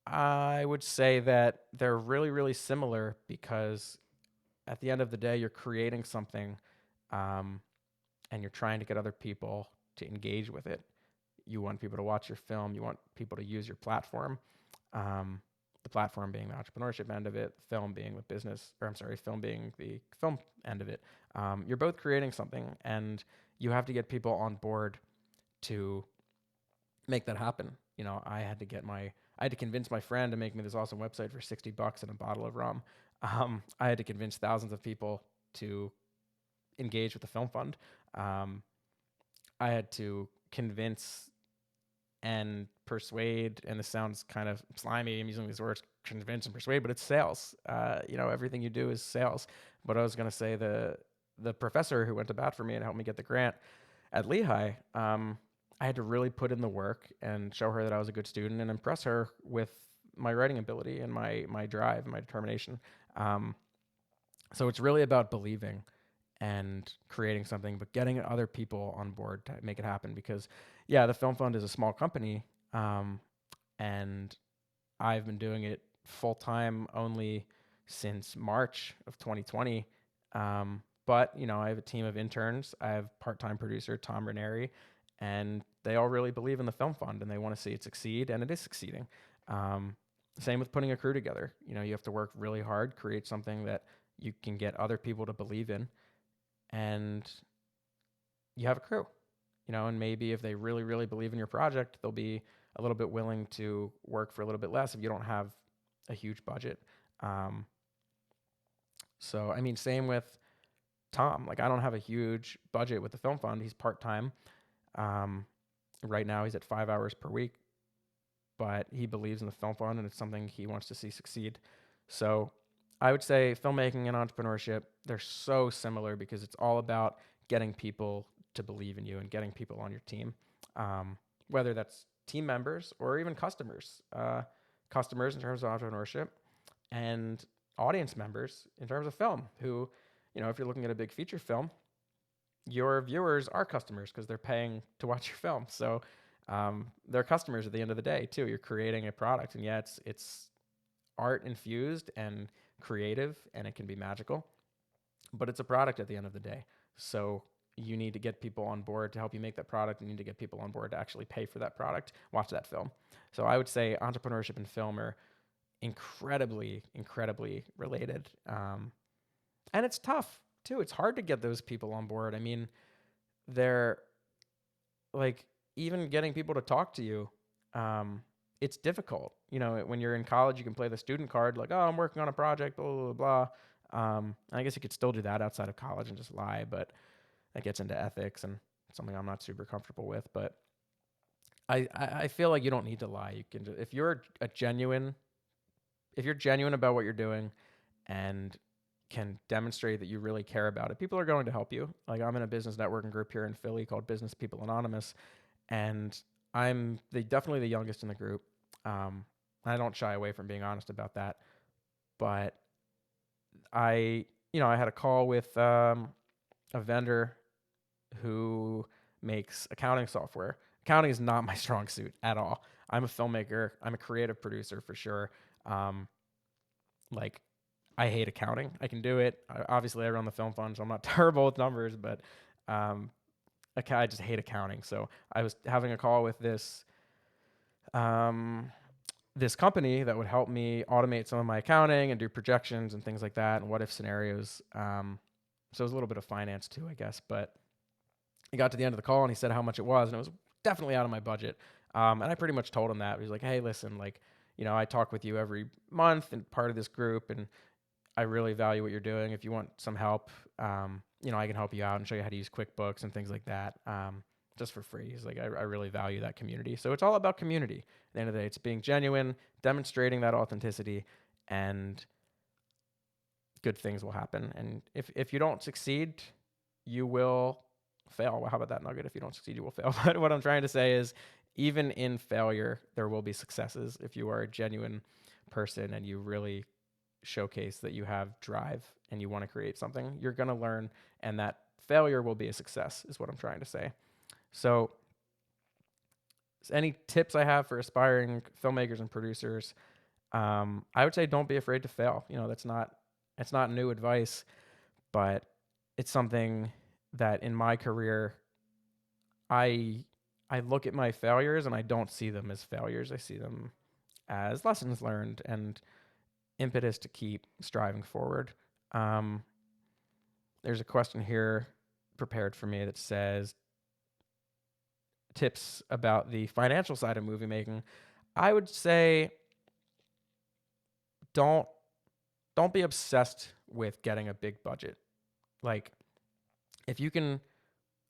I would say that they're really, really similar because at the end of the day, you're creating something and you're trying to get other people to engage with it. You want people to watch your film. You want people to use your platform. The platform being the entrepreneurship end of it, film being the film being the film end of it. You're both creating something, and you have to get people on board to make that happen. I had to convince my friend to make me this awesome website for $60 and a bottle of rum. I had to convince thousands of people to engage with the film fund. I had to convince and persuade, and this sounds kind of slimy, I'm using these words, convince and persuade, but it's sales. Everything you do is sales. But I was going to say the professor who went to bat for me and helped me get the grant at Lehigh, I had to really put in the work and show her that I was a good student and impress her with my writing ability and my drive and my determination. So it's really about believing and creating something, but getting other people on board to make it happen. Because, yeah, the Film Fund is a small company, and I've been doing it full time only since March of 2020. But I have a team of interns. I have part-time producer Tom Ranieri, and they all really believe in the Film Fund and they want to see it succeed, and it is succeeding. Same with putting a crew together. You have to work really hard, create something that you can get other people to believe in, and you have a crew, and maybe if they really, really believe in your project, they'll be a little bit willing to work for a little bit less if you don't have a huge budget. Same with Tom. Like, I don't have a huge budget with the Film Fund. He's part-time. Right now he's at 5 hours per week, but he believes in the Film Fund and it's something he wants to see succeed. So I would say filmmaking and entrepreneurship, they're so similar because it's all about getting people to believe in you and getting people on your team, whether that's team members or even customers. Customers in terms of entrepreneurship, and audience members in terms of film, who, if you're looking at a big feature film, your viewers are customers because they're paying to watch your film. So they're customers at the end of the day too. You're creating a product, and yeah, it's art infused and creative, and it can be magical, but it's a product at the end of the day. So you need to get people on board to help you make that product. You need to get people on board to actually pay for that product, watch that film. So I would say entrepreneurship and film are incredibly, incredibly related. And it's tough too. It's hard to get those people on board. I mean, they're like, even getting people to talk to you it's difficult. When you're in college, you can play the student card, like, oh, I'm working on a project, blah, blah, blah, blah. I guess you could still do that outside of college and just lie, but that gets into ethics and something I'm not super comfortable with. But I feel like you don't need to lie. You can just, if you're genuine about what you're doing and can demonstrate that you really care about it, people are going to help you. Like, I'm in a business networking group here in Philly called Business People Anonymous, and I'm definitely the youngest in the group. I don't shy away from being honest about that. But I had a call with a vendor who makes accounting software. Accounting is not my strong suit at all. I'm a filmmaker. I'm a creative producer for sure. Um, like, I hate accounting. I can do it. Obviously, I run the film fund, so I'm not terrible with numbers, but um, I just hate accounting. So I was having a call with this company that would help me automate some of my accounting and do projections and things like that and what if scenarios. So it was a little bit of finance too, I guess. But he got to the end of the call and he said how much it was, and it was definitely out of my budget. And I pretty much told him that. He was like, hey, listen, like, I talk with you every month and part of this group, and I really value what you're doing. If you want some help, I can help you out and show you how to use QuickBooks and things like that, just for free. He's like, I really value that community. So it's all about community. At the end of the day, it's being genuine, demonstrating that authenticity, and good things will happen. And if you don't succeed, you will fail. Well, how about that nugget? If you don't succeed, you will fail. But what I'm trying to say is, even in failure, there will be successes if you are a genuine person and you really showcase that you have drive and you want to create something. You're going to learn, and that failure will be a success, is what I'm trying to say. So, any tips I have for aspiring filmmakers and producers? I would say don't be afraid to fail. It's not new advice, but it's something that in my career, I look at my failures and I don't see them as failures. I see them as lessons learned and impetus to keep striving forward. There's a question here prepared for me that says tips about the financial side of movie making. I would say don't be obsessed with getting a big budget. Like, if you can,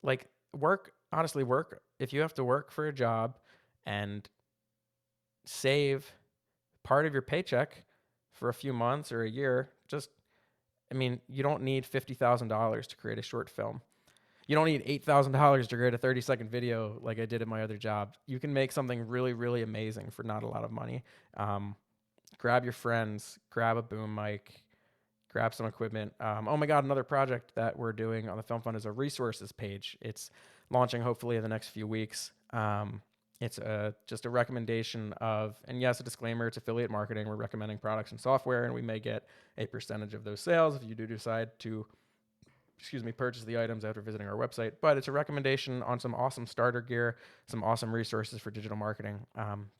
like, work if you have to work for a job and save part of your paycheck for a few months or a year, you don't need $50,000 to create a short film. You don't need $8,000 to create a 30-second video like I did at my other job. You can make something really, really amazing for not a lot of money. Grab your friends, grab a boom mic, grab some equipment. Oh my God, another project that we're doing on the Film Fund is a resources page. It's launching hopefully in the next few weeks. It's just a recommendation of, and yes, a disclaimer, it's affiliate marketing. We're recommending products and software, and we may get a percentage of those sales if you do decide to, purchase the items after visiting our website. But it's a recommendation on some awesome starter gear, some awesome resources for digital marketing.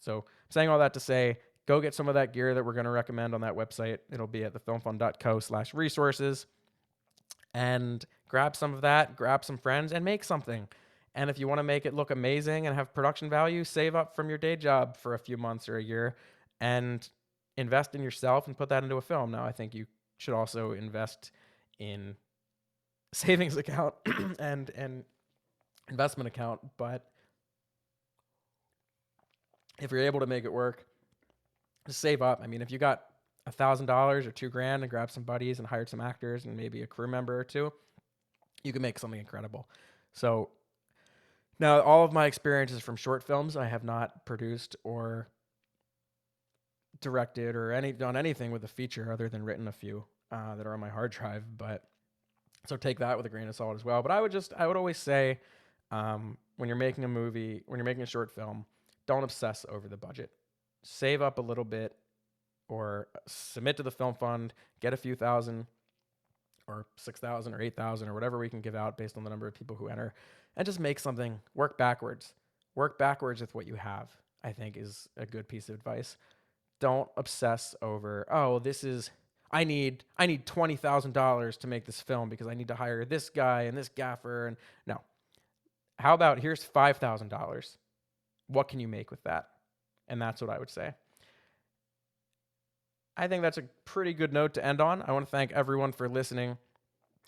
So I'm saying all that to say, go get some of that gear that we're going to recommend on that website. It'll be at thefilmfund.co/resources. And grab some of that, grab some friends, and make something. And if you want to make it look amazing and have production value, save up from your day job for a few months or a year and invest in yourself and put that into a film. Now, I think you should also invest in savings account and investment account. But if you're able to make it work, just save up. If you got $1,000 or $2,000 and grab some buddies and hired some actors and maybe a crew member or two, you can make something incredible. So now, all of my experiences from short films, I have not produced or directed or done anything with a feature other than written a few that are on my hard drive. But so take that with a grain of salt as well. But I would always say, when you're making a movie, when you're making a short film, don't obsess over the budget. Save up a little bit, or submit to the film fund, get a few thousand, or 6,000 or 8,000 or whatever we can give out based on the number of people who enter, and just make something. Work backwards with what you have, I think, is a good piece of advice. Don't obsess over, I need $20,000 to make this film because I need to hire this guy and this gaffer. And no, how about here's $5,000? What can you make with that? And that's what I would say. I think that's a pretty good note to end on. I want to thank everyone for listening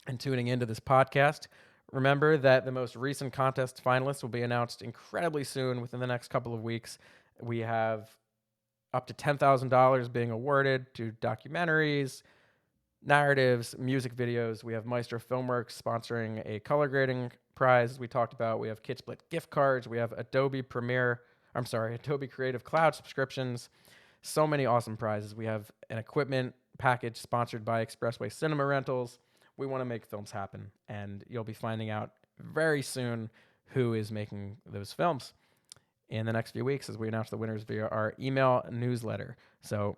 and tuning into this podcast. Remember that the most recent contest finalists will be announced incredibly soon within the next couple of weeks. We have up to $10,000 being awarded to documentaries, narratives, music videos. We have Maestro Filmworks sponsoring a color grading prize, as we talked about. We have KitSplit gift cards. We have Adobe Creative Cloud subscriptions. So many awesome prizes. We have an equipment package sponsored by Expressway Cinema Rentals. We want to make films happen, and you'll be finding out very soon who is making those films in the next few weeks as we announce the winners via our email newsletter. So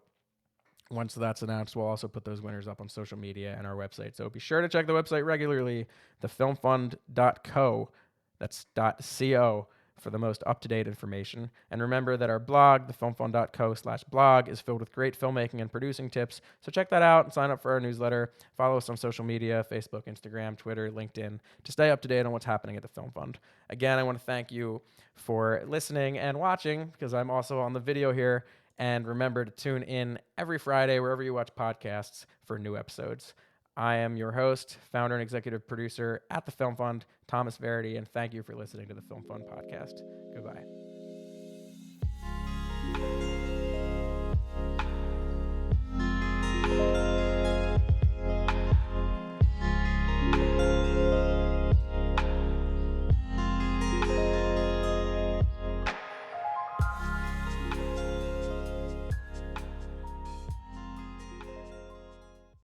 once that's announced, we'll also put those winners up on social media and our website. So be sure to check the website regularly, thefilmfund.co. That's .co for the most up-to-date information. And remember that our blog, thefilmfund.co/blog, is filled with great filmmaking and producing tips. So check that out and sign up for our newsletter. Follow us on social media, Facebook, Instagram, Twitter, LinkedIn, to stay up to date on what's happening at the Film Fund. Again, I want to thank you for listening and watching, because I'm also on the video here. And remember to tune in every Friday, wherever you watch podcasts, for new episodes. I am your host, founder and executive producer at the Film Fund, Thomas Verdi, and thank you for listening to the Film Fund podcast. Goodbye.